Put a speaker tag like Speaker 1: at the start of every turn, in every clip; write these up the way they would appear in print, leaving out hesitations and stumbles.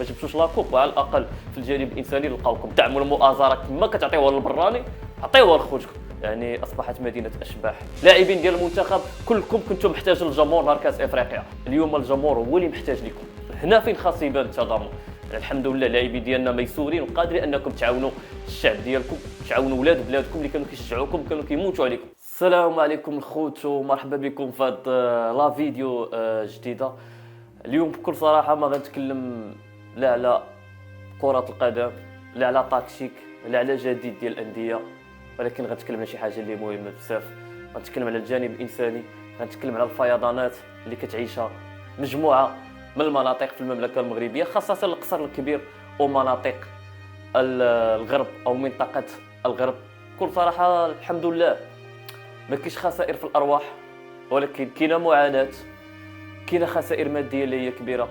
Speaker 1: جبتوش لاكوب، وعلى الاقل في الجانب الانساني نلقاوكم دعموا المؤازره كما كتعطيوها للبراني عطيوها لخوتكم. يعني اصبحت مدينه اشباح. لاعبين ديال المنتخب كلكم كنتم محتاجين الجمهور نهار كاس افريقيا، اليوم الجمهور هو اللي محتاج لكم. هنا فين خاص يبان التضامن. الحمد لله اللاعبين ديالنا ميسورين وقادرين انكم تعاونوا الشعب ديالكم، تعاونوا ولاد بلادكم اللي كانوا كيشجعوكم، كانوا كيموتوا عليكم. السلام عليكم الخوت ومرحبا بكم في هاد لا فيديو جديده. اليوم بكل صراحه ما غنتكلم لا على كره القدم، لا على تاكتيك، لا على جديد ديال الانديه، ولكن غنتكلم على شي حاجه اللي مهمه بزاف. غنتكلم على الجانب الانساني، غنتكلم على الفيضانات اللي كتعيشها مجموعه من المناطق في المملكه المغربيه، خاصه القصر الكبير ومناطق الغرب او منطقه الغرب. بكل صراحه الحمد لله ما كاينش خسائر في الارواح، ولكن كاينه معاناه، كاينه خسائر ماديه اللي هي كبيره.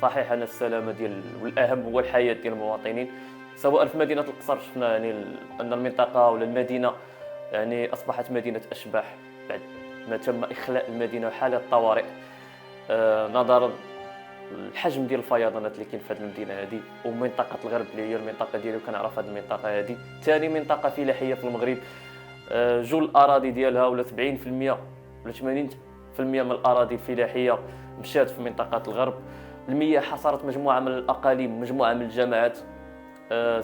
Speaker 1: صحيح ان السلامه ديال والاهم هو الحياه ديال المواطنين، سواء في مدينه القصر شفنا يعني ان المنطقه ولا المدينه يعني اصبحت مدينه اشباح بعد ما تم اخلاء المدينه حاله طوارئ نظرا الحجم ديال الفيضانات اللي كاين في هذه المدينه هذه. ومنطقه الغرب اللي هي المنطقه ديالي وكنعرف هذه المنطقه هذه ثاني منطقه فلاحيه في المغرب. جول الاراضي ديالها ولا 70% ولا 80% من الاراضي الفلاحيه مشات في منطقه الغرب. المياه حصرت مجموعه من الاقاليم، مجموعه من الجماعات،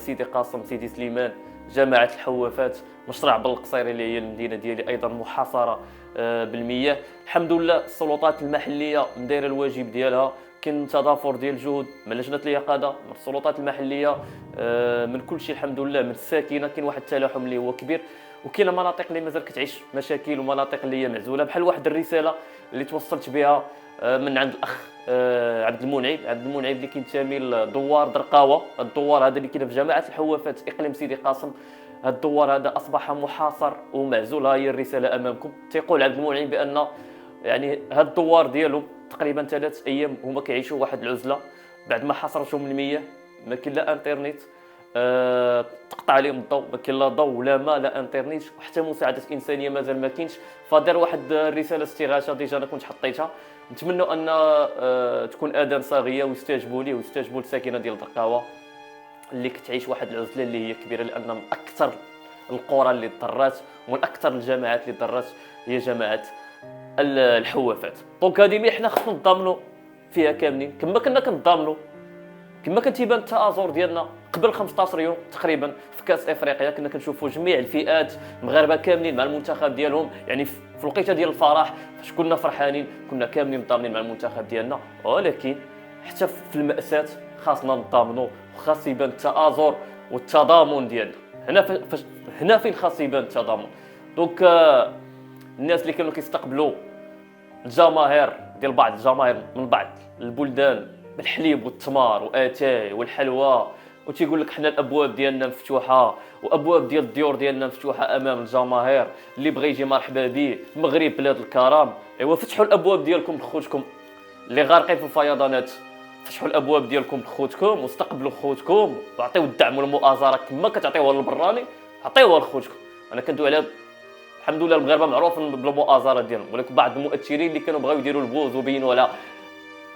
Speaker 1: سيدي قاسم، سيدي سليمان، جماعه الحوافات، مشرع بالقصير اللي هي المدينه ديالي ايضا محاصره بالمياه. الحمد لله السلطات المحليه مدايره الواجب ديالها، كاين تضافر ديال الجهود من لجنه اليقظه، من السلطات المحليه، من كل شيء الحمد لله، من الساكنه كاين واحد التلاحم اللي هو كبير. وكاين مناطق اللي مازال كتعيش مشاكل ومناطق اللي هي معزوله، بحال واحد الرساله اللي توصلت بها من عند الاخ عبد المنعم اللي كينتمي لدوار درقاوه. الدوار هذا اللي كاين في جماعه الحوافات اقليم سيدي قاسم، هذا الدوار هذا اصبح محاصر ومعزول. هي الرساله امامكم. تيقول عبد المنعم بان يعني هذا الدوار ديالهم تقريبا 3 ايام هما كيعيشوا واحد العزله بعد ما حصرتهم المياه. ما كاين لا انترنت، تقطع عليهم الضوء، ما كاين لا ضوء ولا ماء لا انترنت، وحتى مساعدات انسانيه مازال ما كاينش. فدار واحد الرساله استغاثه ديجا انا كنت حطيتها، نتمنوا ان تكون اذان صاغيه ويستجيبوا ليه ويستجيبوا للساكنه ديال درقاوه اللي كتعيش واحد العزله اللي هي كبيره، لان من اكثر القرى اللي ضرات ومن اكثر الجماعات اللي ضرات هي جماعه الحوافات. دونك هذه ملي حنا خصنا نضامنوا فيها كاملين كما كنا كنضامنوا، كما كان تيبان التآزر ديالنا قبل 15 يوم تقريبا في كاس افريقيا. كنا كنشوفوا جميع الفئات المغاربه كاملين مع المنتخب ديالهم، يعني في الوقيته ديال الفرح فاش كنا فرحانين كنا كاملين مضامنين مع المنتخب ديالنا. ولكن حتى في المأساة خاصنا نضامنوا وخاص يبان التآزر والتضامن ديالنا. هنا فين خاص يبان التضامن. دونك الناس اللي كانوا كيستقبلوا الجماهير ديال بعض الجماهير من بعض البلدان بالحليب والتمر واتاي والحلوى، وتيقول لك حنا الابواب ديالنا مفتوحه وابواب ديال الديور ديالنا مفتوحه امام الجماهير، اللي بغى يجي مرحبا به، المغرب بلاد الكرم. ايوا فتحوا الابواب ديالكم لخوتكم اللي غارقين في الفيضانات، فتحوا الابواب ديالكم لخوتكم واستقبلوا خوتكم وعطيو الدعم والمؤازره كما كتعطيوها للبراني عطيوها لخوتكم. انا كندوي على الحمد لله المغاربه معروفين بالمؤازره ديالهم، ولكن بعض المؤثرين اللي كانوا بغاو يديروا البوز وبينوا على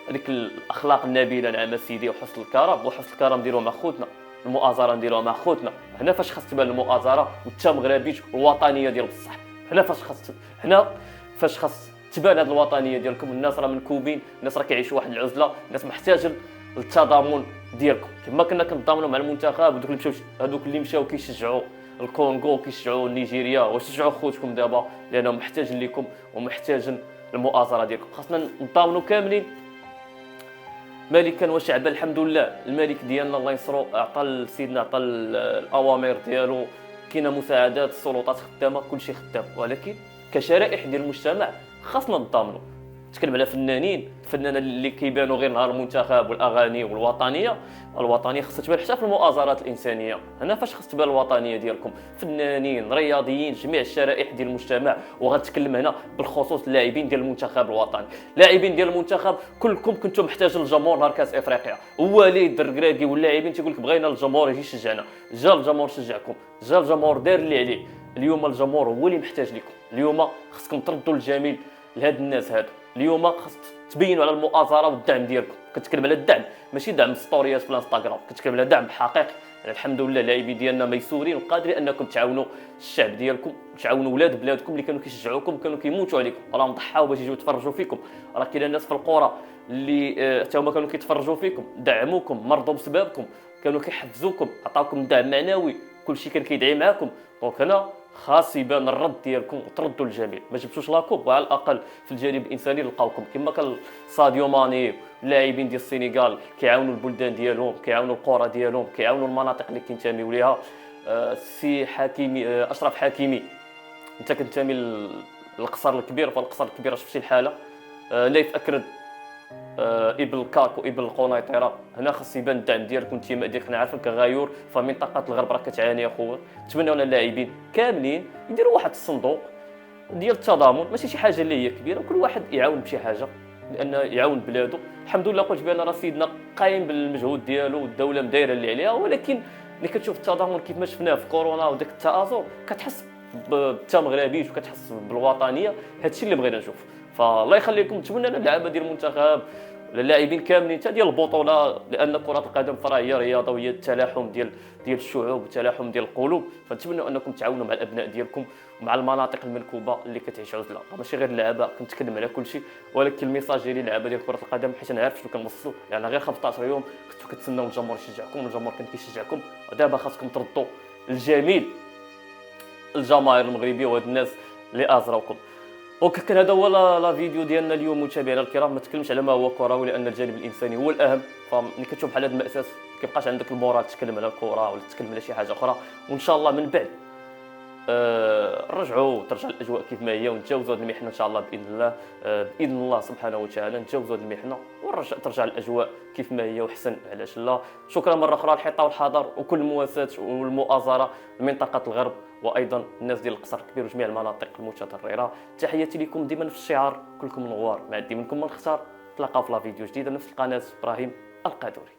Speaker 1: هذيك الاخلاق النبيله نعم سيدي وحسن الكرم، وحسن الكرم نديروه مع خوتنا، المؤازره نديروها مع خوتنا. هنا فاش خاص تبان المؤازره وانت مغربي الوطنيه ديال بصح. هنا فاش خاص تبان هذه الوطنيه ديالكم. الناس راه منكوبين، الناس راه كيعيشوا واحد العزله، الناس محتاجين للتضامن ديالكم كما كنا كنضامنوا مع المنتخب. هذوك اللي مشاو كيشجعوا الكونغو كيشجعوا نيجيريا، وشجعوا خوتكم دابا لانهم محتاجين لكم ومحتاجين المؤازره ديالكم. خاصنا نضامنوا كاملين ملكا وشعبا. الحمد لله الملك ديالنا الله ينصرو عطى سيدنا عطى الاوامر ديالو، كاينه مساعدات، السلطات خدامه، كلشي خدام، ولكن كشرائح ديال المجتمع خاصنا نضامنوا. نتكلم على الفنانين اللي كيبانوا غير نهار المنتخب والاغاني والوطنيه. الوطنيه خاصها تبان حتى في المؤازرات الانسانيه. هنا فاش خاص تبان الوطنيه ديالكم، فنانين، رياضيين، جميع الشرائح ديال المجتمع. وغنتكلم هنا بالخصوص اللاعبين ديال المنتخب الوطني. لاعبين ديال المنتخب كلكم كنتم محتاجين الجمهور نهار كاس افريقيا. وليد الركراكي واللاعبين تيقول لك بغينا الجمهور يجي يشجعنا، جا الجمهور شجعكم، جا الجمهور دار اللي عليه. اليوم الجمهور هو اللي محتاج لكم. اليوم خصكم تردوا الجميل لهاد الناس هادو. اليوم خاص تبينوا على المؤازره والدعم ديالكم، كنتكلم على الدعم ماشي دعم ستوريات في الانستغرام، كنتكلم على دعم حقيقي. يعني الحمد لله اللاعبين ديالنا ميسورين وقادرين انكم تعاونوا الشعب ديالكم، تعاونوا ولاد بلادكم اللي كانوا كيشجعوكم، كانوا كيموتوا عليكم، راهم ضحاو باش يجيو يتفرجوا فيكم. راه كاين الناس في القرى اللي حتى هما كانوا كيتفرجوا فيكم، دعموكم، مرضوا بسببكم، كانوا كيحفزوكم، عطاوكم دعم معنوي، كلشي كان كيدعي معاكم. دونك هنا خاص يبان الرد ديالكم وتردوا الجميع، ما جبتوش لاكوب وعلى الاقل في الجانب الانساني نلقاوكم كما كان ساديو ماني اللاعبين ديال السنغال كيعاونوا البلدان ديالهم، كيعاونوا القرى ديالهم، كيعاونوا المناطق اللي كينتميو ليها. السي حكيمي اشرف حكيمي انت كنتمي للقصر الكبير، فالقصر الكبير شفتي الحاله. نايف اكرد ابن الكاك وابن القنيطره، هنا خاص يبان الدعم ديالكم، الانتماء ديالك. انا عارفك غايور فمنطقه الغرب راه كتعاني اخويا. نتمنى ان اللاعبين كاملين يديروا واحد الصندوق ديال التضامن، ماشي شي حاجه اللي هي كبيره، كل واحد يعاون بشي حاجه لان يعاون بلادو. الحمد لله قلت بان راه سيدنا قايم بالمجهود ديالو والدوله مدايره اللي عليها، ولكن ملي كتشوف التضامن كيف ما شفناه في كورونا وداك التآزر كتحس بالتمغربيش وكتحس بالوطنيه. هادشي اللي بغينا نشوف. فالله يخليكم، نتمنى اللعابه ديال المنتخب اللاعبين كاملين حتى ديال البطوله، لان كره القدم فراه هي رياضه وهي التلاحم ديال الشعوب والتلاحم ديال القلوب. فنتمنى انكم تعاونوا مع الابناء ديالكم ومع المناطق المنكوبه اللي كتعيش عزله. ماشي غير اللعابه، كنتكلم على كل شيء، ولكن الميساج ديالي للعابه ديال كره القدم حيت انا عارف شنو كنوصلوا. يعني غير 15 يوم كنتو كتسناو الجمهور يشجعكم والجمهور كان كيشجعكم، ودابا خاصكم تردوا الجميل الجماهير المغربيه وهاد الناس اللي ازراوكم. دونك كان هذا هو لا فيديو ديالنا اليوم متابعينا الكرام. ما تكلمش على ما هو كروي لان الجانب الانساني هو الاهم. فملي كتشوف بحال هذا المأساة ما كيبقاش عندك المورال تتكلم على الكره ولا تتكلم على شي حاجه اخرى. وان شاء الله من بعد ترجع الاجواء كيف ما هي ونتجاوزوا هذه المحنه ان شاء الله باذن الله. باذن الله سبحانه وتعالى نتجاوزوا هذه المحنه ترجع الاجواء كيف ما هي وحسن. علاش لا. شكرا مره اخرى الحيطه والحضر وكل المواساه والمؤازره لمنطقه الغرب وايضا الناس ديال القصر الكبير وجميع المناطق المتضرره. تحياتي لكم ديما نفس الشعار، كلكم نوار، ما عندي منكم من اختار. تلاقاو في لا فيديو جديده نفس القناه. ابراهيم القادوري.